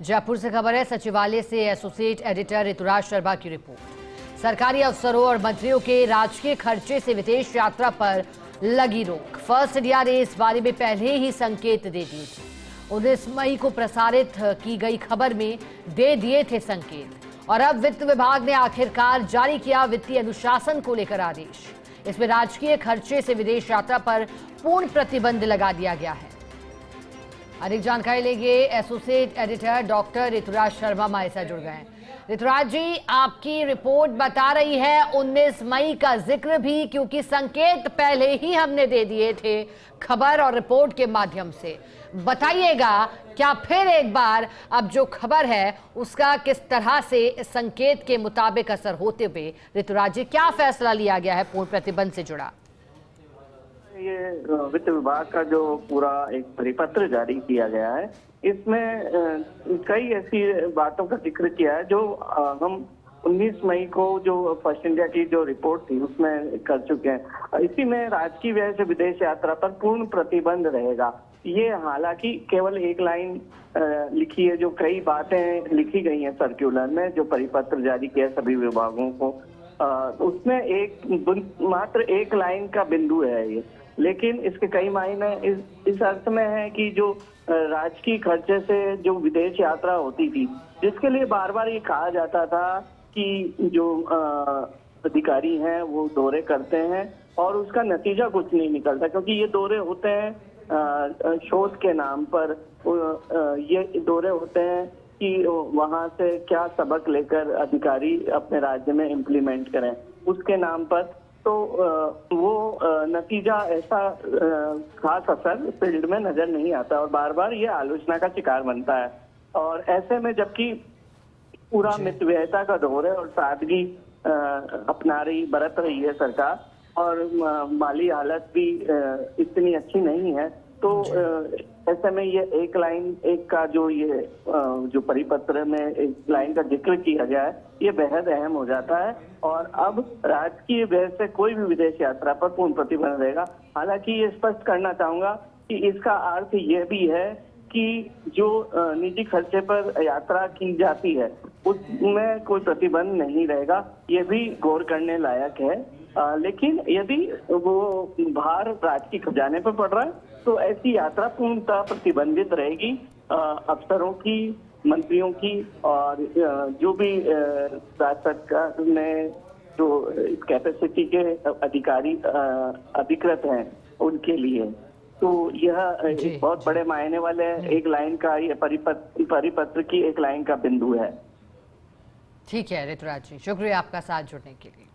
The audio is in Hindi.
जयपुर से खबर है, सचिवालय से एसोसिएट एडिटर ऋतुराज शर्मा की रिपोर्ट। सरकारी अफसरों और मंत्रियों के राजकीय खर्चे से विदेश यात्रा पर लगी रोक। फर्स्ट इंडिया ने इस बारे में पहले ही संकेत दे दिए थे। 19 मई को प्रसारित की गई खबर में दे दिए थे संकेत, और अब वित्त विभाग ने आखिरकार जारी किया वित्तीय अनुशासन को लेकर आदेश। इसमें राजकीय खर्चे से विदेश यात्रा पर पूर्ण प्रतिबंध लगा दिया गया है। अधिक जानकारी लेंगे associate editor doctor Rituraj Sharma हमारे साथ जुड़ गए हैं। ऋतुराज जी, आपकी रिपोर्ट बता रही है 19 मई का जिक्र भी, क्योंकि संकेत पहले ही हमने दे दिए थे खबर और रिपोर्ट के माध्यम से। बताइएगा, क्या फिर एक बार अब जो खबर है उसका किस तरह से संकेत के मुताबिक असर होते हुए ऋतुराज जी क्या फैसला लिया गया है पूर्ण प्रतिबंध से जुड़ा? ये वित्त विभाग का जो पूरा एक परिपत्र जारी किया गया है, इसमें कई ऐसी बातों का जिक्र किया है जो हम 19 मई को जो फर्स्ट इंडिया की जो रिपोर्ट थी उसमें कर चुके हैं। इसी में राजकीय व्यय से विदेश यात्रा पर पूर्ण प्रतिबंध रहेगा। ये हालांकि केवल एक लाइन लिखी है, जो कई बातें लिखी गई हैं सर्क्यूलर में जो परिपत्र जारी किया सभी विभागों को, उसमें मात्र एक लाइन का बिंदु है ये, लेकिन इसके कई मायने इस अर्थ में है कि जो राजकीय खर्चे से जो विदेश यात्रा होती थी, जिसके लिए बार बार ये कहा जाता था कि जो अधिकारी हैं वो दौरे करते हैं और उसका नतीजा कुछ नहीं निकलता, क्योंकि ये दौरे होते हैं शोध के नाम पर। ये दौरे होते हैं कि वहां से क्या सबक लेकर अधिकारी अपने राज्य में इम्प्लीमेंट करें उसके नाम पर, तो वो नतीजा ऐसा खास असर फील्ड में नजर नहीं आता और बार बार ये आलोचना का शिकार बनता है। और ऐसे में जबकि पूरा मितव्ययता का दौर है और सादगी बरत रही है सरकार, और माली हालत भी इतनी अच्छी नहीं है, तो ऐसे में ये एक लाइन का जो परिपत्र में एक लाइन का जिक्र किया गया है, ये बेहद अहम हो जाता है। और अब राजकीय व्यय से कोई भी विदेश यात्रा पर पूर्ण प्रतिबंध रहेगा। हालांकि ये स्पष्ट करना चाहूंगा कि इसका अर्थ ये भी है कि जो निजी खर्चे पर यात्रा की जाती है उसमें कोई प्रतिबंध नहीं रहेगा। ये भी गौर करने लायक है। लेकिन यदि वो भार राज्य के खजाने पर पड़ रहा है तो ऐसी यात्रा पूर्णतः प्रतिबंधित रहेगी। अफसरों की, मंत्रियों की और जो भी राज्य सरकार में जो कैपेसिटी के अधिकारी अधिकृत हैं उनके लिए, तो यह एक बहुत बड़े मायने वाले एक लाइन का ये परिपत्र की एक लाइन का बिंदु है। ठीक है ऋतुराज जी, शुक्रिया आपका साथ जुड़ने के लिए।